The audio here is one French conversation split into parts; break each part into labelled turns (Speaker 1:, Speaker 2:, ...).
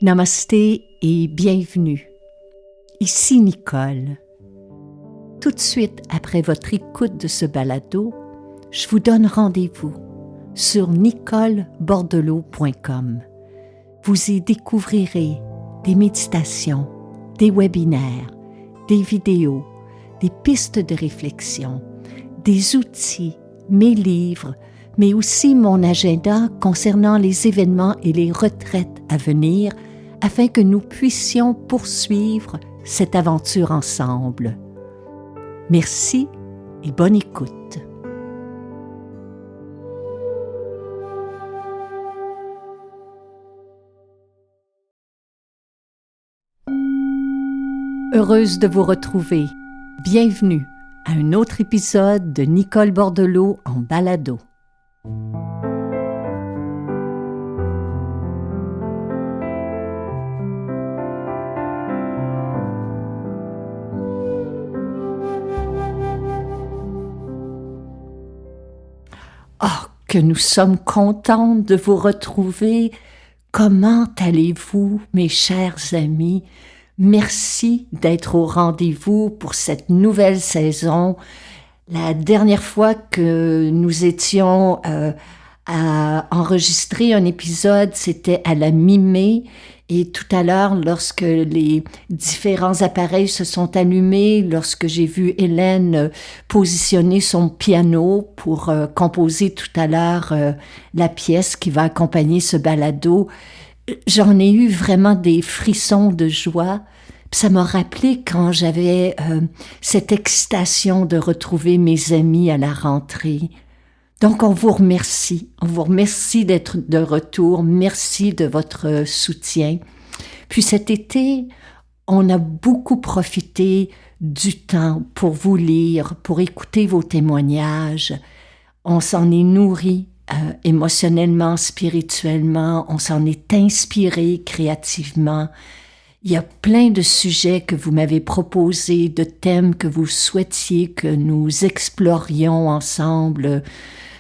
Speaker 1: Namasté et bienvenue. Ici Nicole. Tout de suite après votre écoute de ce balado, je vous donne rendez-vous sur nicolebordelot.com. Vous y découvrirez des méditations, des webinaires, des vidéos, des pistes de réflexion, des outils, mes livres, mais aussi mon agenda concernant les événements et les retraites à venir afin que nous puissions poursuivre cette aventure ensemble. Merci et bonne écoute. Heureuse de vous retrouver. Bienvenue à un autre épisode de Nicole Bordelot en balado. Oh, que nous sommes contentes de vous retrouver. Comment allez-vous, mes chers amis? Merci d'être au rendez-vous pour cette nouvelle saison. La dernière fois que nous étions à enregistrer un épisode, c'était à la mi-mai. Et tout à l'heure, lorsque les différents appareils se sont allumés, lorsque j'ai vu Hélène positionner son piano pour composer tout à l'heure la pièce qui va accompagner ce balado, j'en ai eu vraiment des frissons de joie. Ça m'a rappelé quand j'avais cette excitation de retrouver mes amis à la rentrée. Donc, on vous remercie d'être de retour, merci de votre soutien. Puis cet été, on a beaucoup profité du temps pour vous lire, pour écouter vos témoignages. On s'en est nourri émotionnellement, spirituellement, on s'en est inspiré créativement. Il y a plein de sujets que vous m'avez proposés, de thèmes que vous souhaitiez que nous explorions ensemble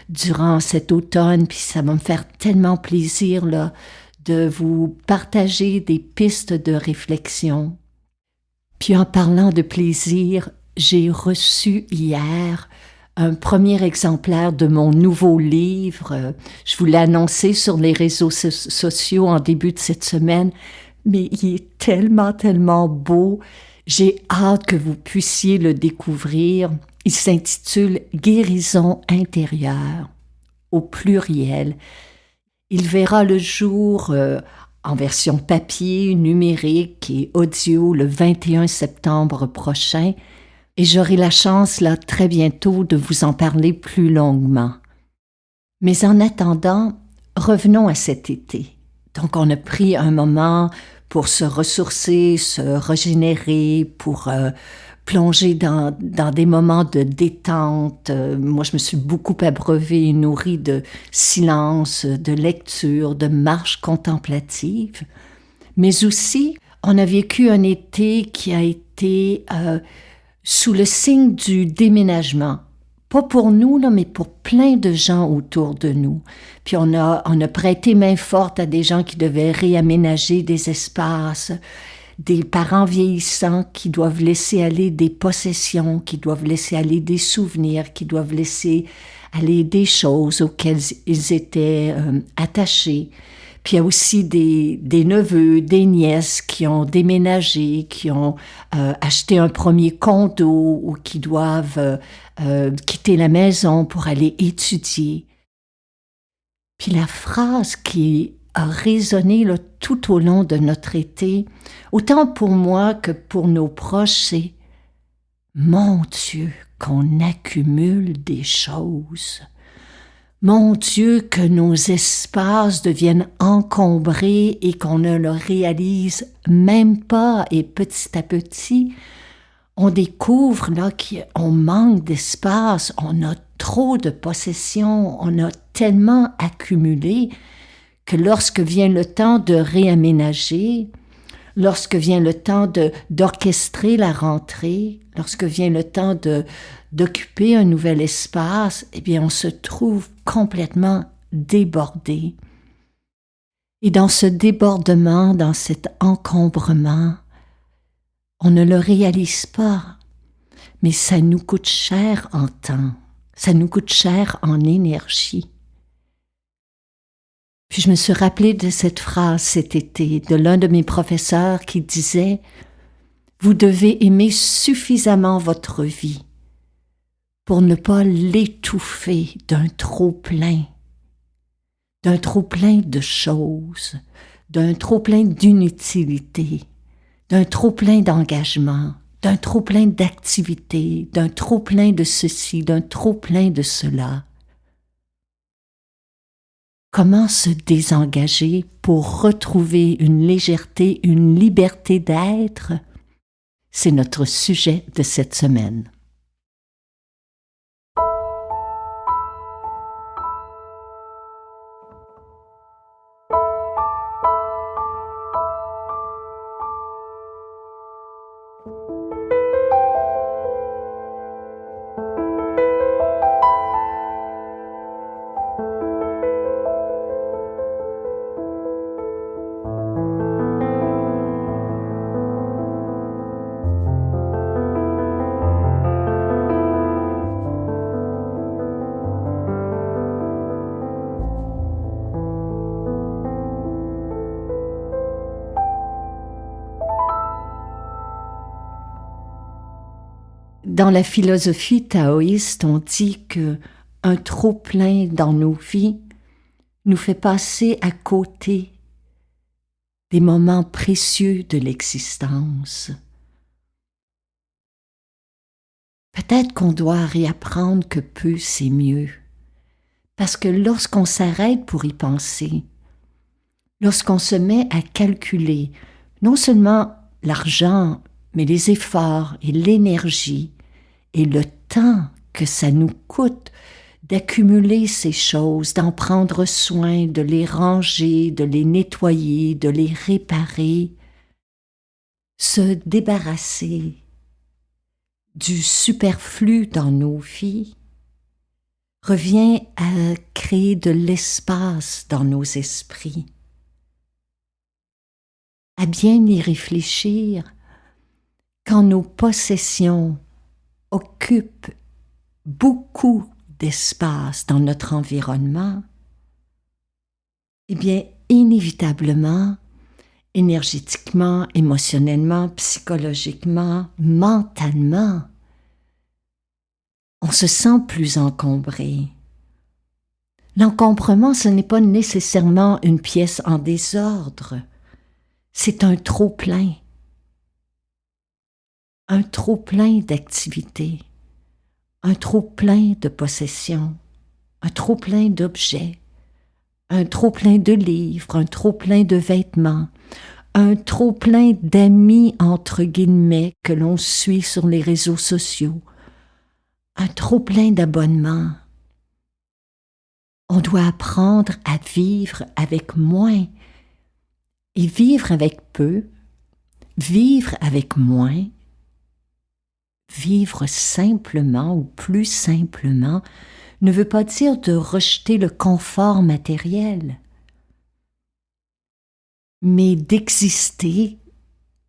Speaker 1: durant cet automne, puis ça va me faire tellement plaisir là, de vous partager des pistes de réflexion. Puis en parlant de plaisir, j'ai reçu hier un premier exemplaire de mon nouveau livre. Je vous l'ai annoncé sur les réseaux sociaux en début de cette semaine, mais il est tellement beau. J'ai hâte que vous puissiez le découvrir. Il s'intitule « Guérison intérieure » au pluriel. Il verra le jour en version papier, numérique et audio le 21 septembre prochain et j'aurai la chance là très bientôt de vous en parler plus longuement. Mais en attendant, revenons à cet été. Donc on a pris un moment pour se ressourcer, se régénérer, pour plonger dans des moments de détente. Moi, je me suis beaucoup abreuvée et nourrie de silence, de lecture, de marche contemplative. Mais aussi, on a vécu un été qui a été sous le signe du déménagement. Pas pour nous, là, mais pour plein de gens autour de nous. Puis on a prêté main forte à des gens qui devaient réaménager des espaces, des parents vieillissants qui doivent laisser aller des possessions, qui doivent laisser aller des souvenirs, qui doivent laisser aller des choses auxquelles ils étaient attachés. Puis il y a aussi des neveux, des nièces qui ont déménagé, qui ont acheté un premier condo ou qui doivent quitter la maison pour aller étudier. Puis la phrase qui a résonné là, tout au long de notre été, autant pour moi que pour nos proches, c'est « Mon Dieu, qu'on accumule des choses ». Mon Dieu, que nos espaces deviennent encombrés et qu'on ne le réalise même pas. Et petit à petit, on découvre là qu'on manque d'espace, on a trop de possessions, on a tellement accumulé que lorsque vient le temps de réaménager, lorsque vient le temps d'orchestrer la rentrée, lorsque vient le temps d'occuper un nouvel espace, eh bien, on se trouve complètement débordé. Et dans ce débordement, dans cet encombrement, on ne le réalise pas, mais ça nous coûte cher en temps, ça nous coûte cher en énergie. Puis je me suis rappelée de cette phrase cet été de l'un de mes professeurs qui disait « Vous devez aimer suffisamment votre vie pour ne pas l'étouffer d'un trop-plein de choses, d'un trop-plein d'inutilité, d'un trop-plein d'engagement, d'un trop-plein d'activités, d'un trop-plein de ceci, d'un trop-plein de cela. » Comment se désengager pour retrouver une légèreté, une liberté d'être? C'est notre sujet de cette semaine. Dans la philosophie taoïste, on dit que un trop-plein dans nos vies nous fait passer à côté des moments précieux de l'existence. Peut-être qu'on doit réapprendre que peu c'est mieux, parce que lorsqu'on s'arrête pour y penser, lorsqu'on se met à calculer non seulement l'argent, mais les efforts et l'énergie et le temps que ça nous coûte d'accumuler ces choses, d'en prendre soin, de les ranger, de les nettoyer, de les réparer, se débarrasser du superflu dans nos vies revient à créer de l'espace dans nos esprits, à bien y réfléchir quand nos possessions occupent beaucoup d'espace dans notre environnement, eh bien, inévitablement, énergétiquement, émotionnellement, psychologiquement, mentalement, on se sent plus encombré. L'encombrement, ce n'est pas nécessairement une pièce en désordre, c'est un trop-plein d'activités, un trop-plein de possessions, un trop-plein d'objets, un trop-plein de livres, un trop-plein de vêtements, un trop-plein d'amis entre guillemets que l'on suit sur les réseaux sociaux, un trop-plein d'abonnements. On doit apprendre à vivre avec moins et vivre avec peu, vivre avec moins, vivre simplement ou plus simplement ne veut pas dire de rejeter le confort matériel, mais d'exister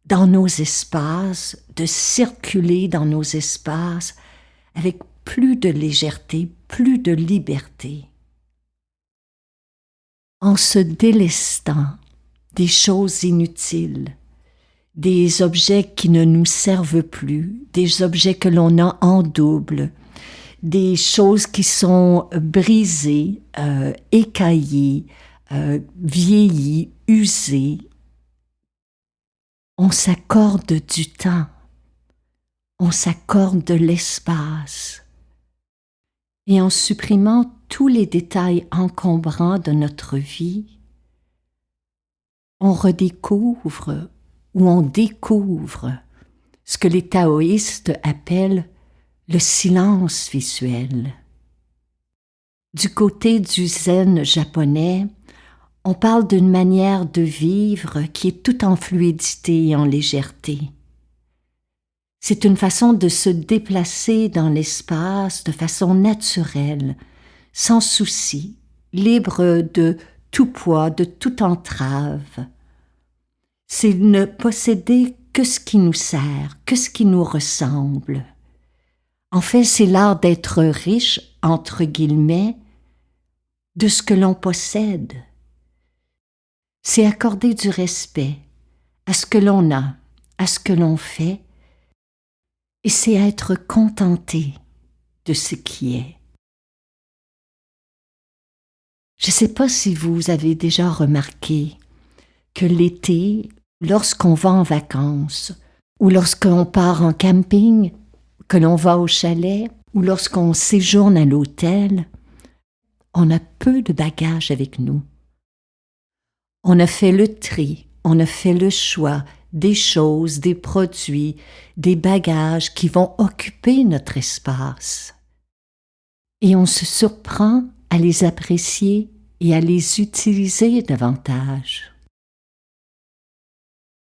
Speaker 1: dans nos espaces, de circuler dans nos espaces avec plus de légèreté, plus de liberté, en se délestant des choses inutiles, des objets qui ne nous servent plus, des objets que l'on a en double, des choses qui sont brisées, écaillées, vieillies, usées. On s'accorde du temps, on s'accorde de l'espace. Et en supprimant tous les détails encombrants de notre vie, on redécouvre ou on découvre ce que les taoïstes appellent le silence visuel. Du côté du zen japonais, on parle d'une manière de vivre qui est tout en fluidité et en légèreté. C'est une façon de se déplacer dans l'espace de façon naturelle, sans souci, libre de tout poids, de toute entrave. C'est ne posséder que ce qui nous sert, que ce qui nous ressemble. En fait, c'est l'art d'être riche, entre guillemets, de ce que l'on possède. C'est accorder du respect à ce que l'on a, à ce que l'on fait, et c'est être contenté de ce qui est. Je ne sais pas si vous avez déjà remarqué que l'été, lorsqu'on va en vacances, ou lorsqu'on part en camping, que l'on va au chalet, ou lorsqu'on séjourne à l'hôtel, on a peu de bagages avec nous. On a fait le tri, on a fait le choix des choses, des produits, des bagages qui vont occuper notre espace. Et on se surprend à les apprécier et à les utiliser davantage.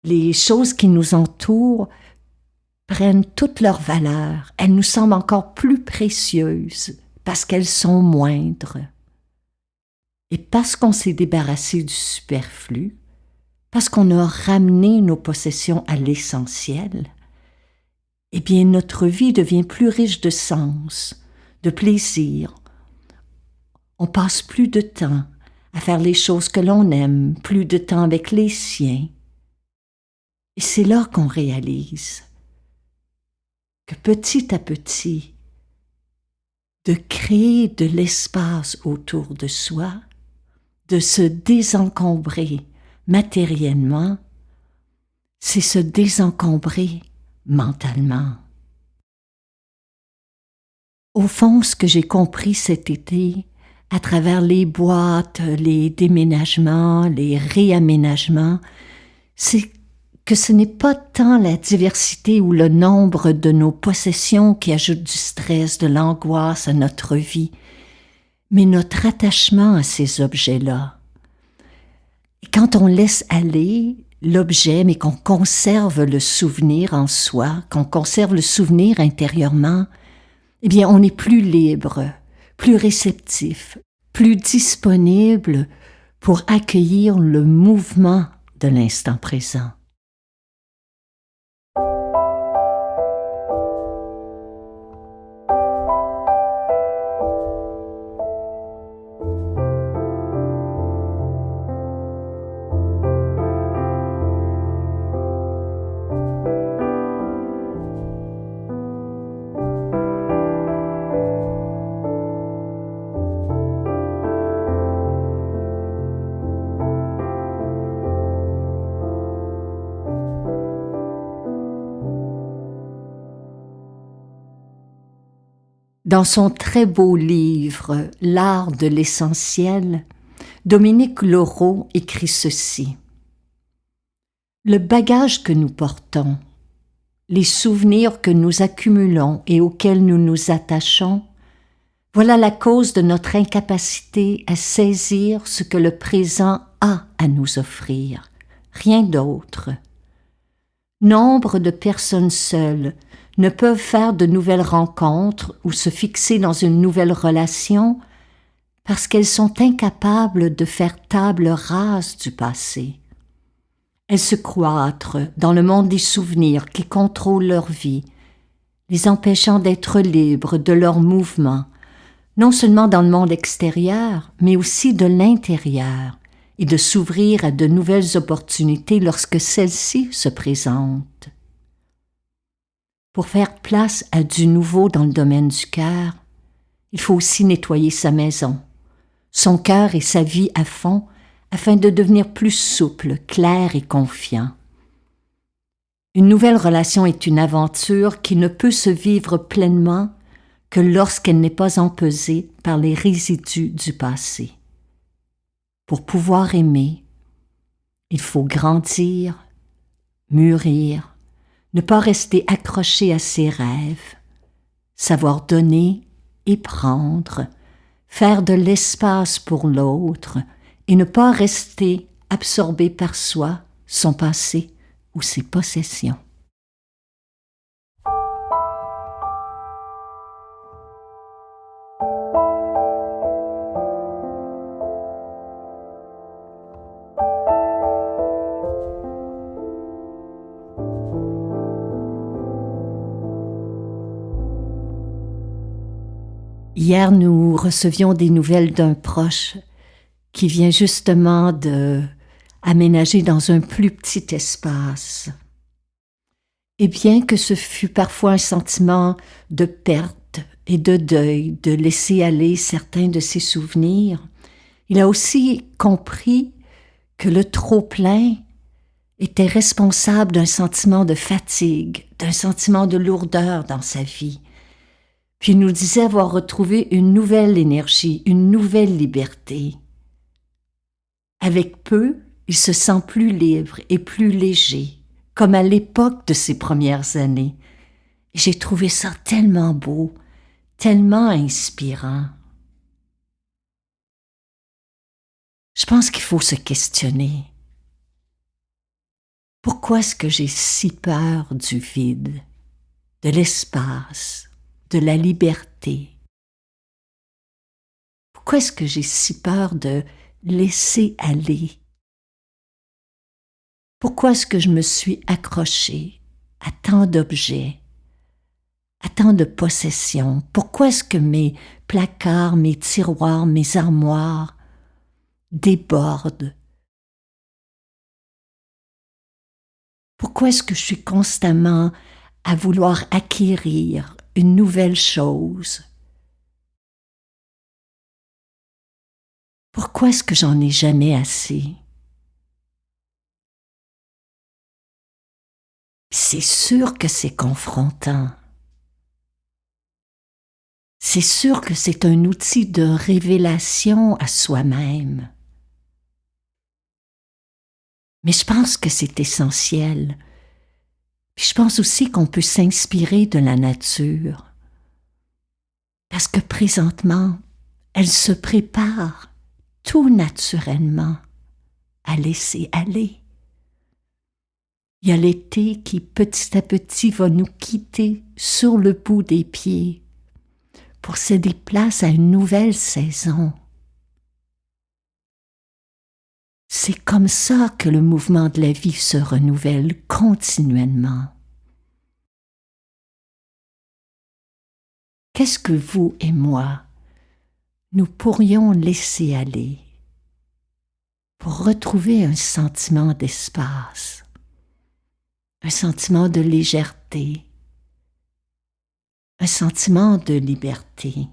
Speaker 1: Les choses qui nous entourent prennent toute leur valeur. Elles nous semblent encore plus précieuses parce qu'elles sont moindres. Et parce qu'on s'est débarrassé du superflu, parce qu'on a ramené nos possessions à l'essentiel, eh bien notre vie devient plus riche de sens, de plaisir. On passe plus de temps à faire les choses que l'on aime, plus de temps avec les siens. Et c'est là qu'on réalise que petit à petit, de créer de l'espace autour de soi, de se désencombrer matériellement, c'est se désencombrer mentalement. Au fond, ce que j'ai compris cet été, à travers les boîtes, les déménagements, les réaménagements, c'est que ce n'est pas tant la diversité ou le nombre de nos possessions qui ajoute du stress, de l'angoisse à notre vie, mais notre attachement à ces objets-là. Et quand on laisse aller l'objet, mais qu'on conserve le souvenir en soi, qu'on conserve le souvenir intérieurement, eh bien, on est plus libre, plus réceptif, plus disponible pour accueillir le mouvement de l'instant présent. Dans son très beau livre « L'art de l'essentiel », Dominique Laureau écrit ceci. Le bagage que nous portons, les souvenirs que nous accumulons et auxquels nous nous attachons, voilà la cause de notre incapacité à saisir ce que le présent a à nous offrir, rien d'autre. Nombre de personnes seules ne peuvent faire de nouvelles rencontres ou se fixer dans une nouvelle relation parce qu'elles sont incapables de faire table rase du passé. Elles se cloîtrent dans le monde des souvenirs qui contrôlent leur vie, les empêchant d'être libres de leurs mouvements, non seulement dans le monde extérieur, mais aussi de l'intérieur, et de s'ouvrir à de nouvelles opportunités lorsque celles-ci se présentent. Pour faire place à du nouveau dans le domaine du cœur, il faut aussi nettoyer sa maison, son cœur et sa vie à fond, afin de devenir plus souple, clair et confiant. Une nouvelle relation est une aventure qui ne peut se vivre pleinement que lorsqu'elle n'est pas empesée par les résidus du passé. Pour pouvoir aimer, il faut grandir, mûrir, ne pas rester accroché à ses rêves, savoir donner et prendre, faire de l'espace pour l'autre et ne pas rester absorbé par soi, son passé ou ses possessions. Hier, nous recevions des nouvelles d'un proche qui vient justement de aménager dans un plus petit espace. Et bien que ce fût parfois un sentiment de perte et de deuil, de laisser aller certains de ses souvenirs, il a aussi compris que le trop-plein était responsable d'un sentiment de fatigue, d'un sentiment de lourdeur dans sa vie. Puis il nous disait avoir retrouvé une nouvelle énergie, une nouvelle liberté. Avec peu, il se sent plus libre et plus léger, comme à l'époque de ses premières années. J'ai trouvé ça tellement beau, tellement inspirant. Je pense qu'il faut se questionner. Pourquoi est-ce que j'ai si peur du vide, de l'espace, de la liberté? Pourquoi est-ce que j'ai si peur de laisser aller? Pourquoi est-ce que je me suis accrochée à tant d'objets, à tant de possessions? Pourquoi est-ce que mes placards, mes tiroirs, mes armoires débordent? Pourquoi est-ce que je suis constamment à vouloir acquérir une nouvelle chose? Pourquoi est-ce que j'en ai jamais assez? C'est sûr que c'est confrontant. C'est sûr que c'est un outil de révélation à soi-même. Mais je pense que c'est essentiel. Puis je pense aussi qu'on peut s'inspirer de la nature. Parce que présentement, elle se prépare tout naturellement à laisser aller. Il y a l'été qui petit à petit va nous quitter sur le bout des pieds pour céder place à une nouvelle saison. C'est comme ça que le mouvement de la vie se renouvelle continuellement. Qu'est-ce que vous et moi, nous pourrions laisser aller pour retrouver un sentiment d'espace, un sentiment de légèreté, un sentiment de liberté?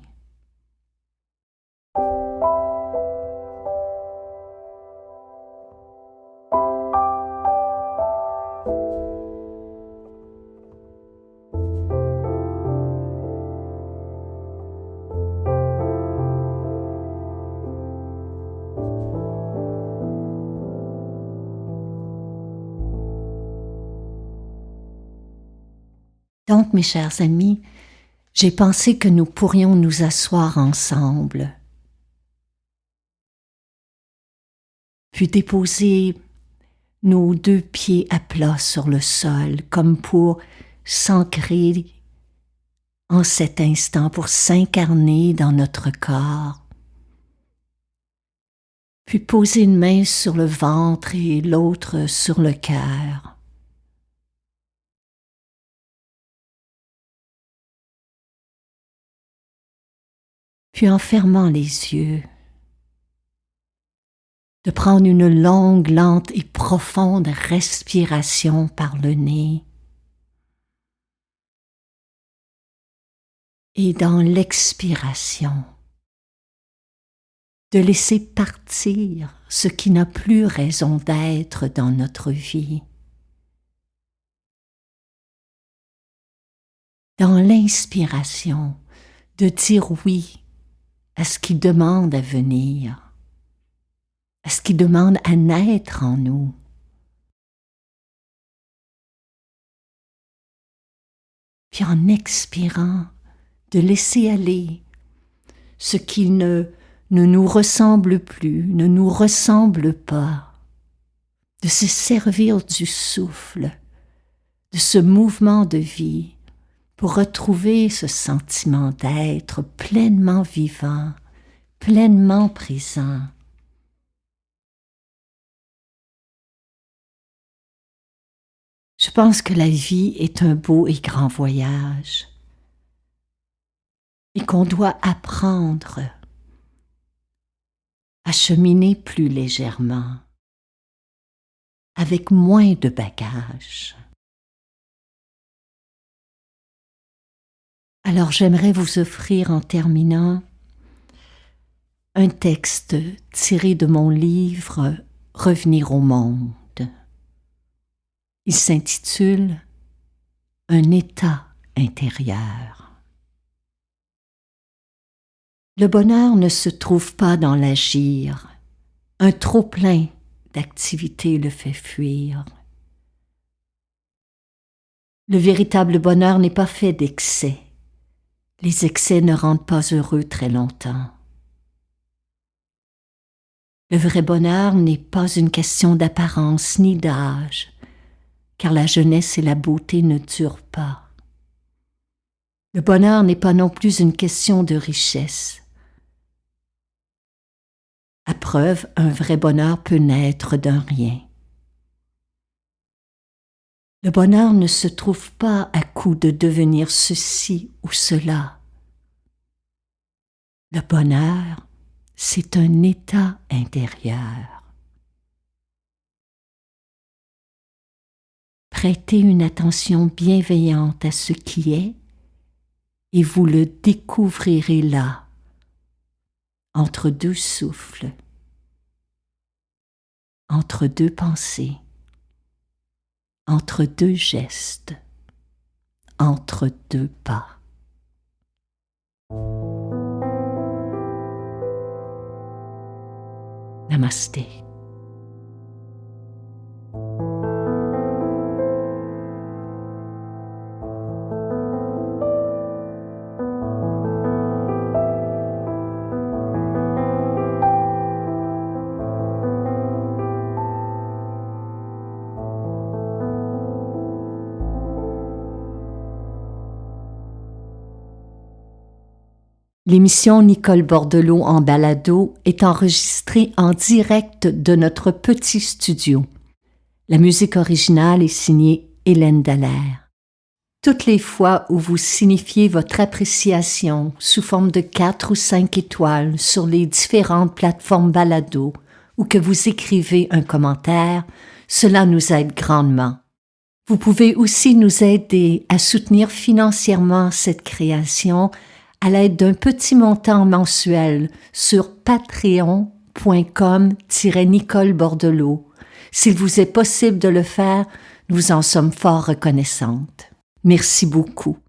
Speaker 1: Donc, mes chers amis, j'ai pensé que nous pourrions nous asseoir ensemble, puis déposer nos deux pieds à plat sur le sol, comme pour s'ancrer en cet instant, pour s'incarner dans notre corps. Puis poser une main sur le ventre et l'autre sur le cœur. Puis en fermant les yeux, de prendre une longue, lente et profonde respiration par le nez. Et dans l'expiration, de laisser partir ce qui n'a plus raison d'être dans notre vie. Dans l'inspiration, de dire oui à ce qui demande à venir, à ce qui demande à naître en nous. Puis en expirant, de laisser aller ce qui ne nous ressemble plus, ne nous ressemble pas, de se servir du souffle, de ce mouvement de vie pour retrouver ce sentiment d'être pleinement vivant, pleinement présent. Je pense que la vie est un beau et grand voyage. et qu'on doit apprendre à cheminer plus légèrement, avec moins de bagages. Alors j'aimerais vous offrir en terminant un texte tiré de mon livre « Revenir au monde ». Il s'intitule « Un état intérieur ». Le bonheur ne se trouve pas dans l'agir. Un trop-plein d'activité le fait fuir. Le véritable bonheur n'est pas fait d'excès. Les excès ne rendent pas heureux très longtemps. Le vrai bonheur n'est pas une question d'apparence ni d'âge, car la jeunesse et la beauté ne durent pas. Le bonheur n'est pas non plus une question de richesse. À preuve, un vrai bonheur peut naître d'un rien. Le bonheur ne se trouve pas à coup de devenir ceci ou cela. Le bonheur, c'est un état intérieur. Prêtez une attention bienveillante à ce qui est et vous le découvrirez là, entre deux souffles, entre deux pensées, entre deux gestes, entre deux pas. Namasté. L'émission Nicole Bordelot en balado est enregistrée en direct de notre petit studio. La musique originale est signée Hélène Dallaire. Toutes les fois où vous signifiez votre appréciation sous forme de 4 ou 5 étoiles sur les différentes plateformes balado ou que vous écrivez un commentaire, cela nous aide grandement. Vous pouvez aussi nous aider à soutenir financièrement cette création à l'aide d'un petit montant mensuel sur patreon.com/Nicole Bordelot. S'il vous est possible de le faire, nous en sommes fort reconnaissantes. Merci beaucoup.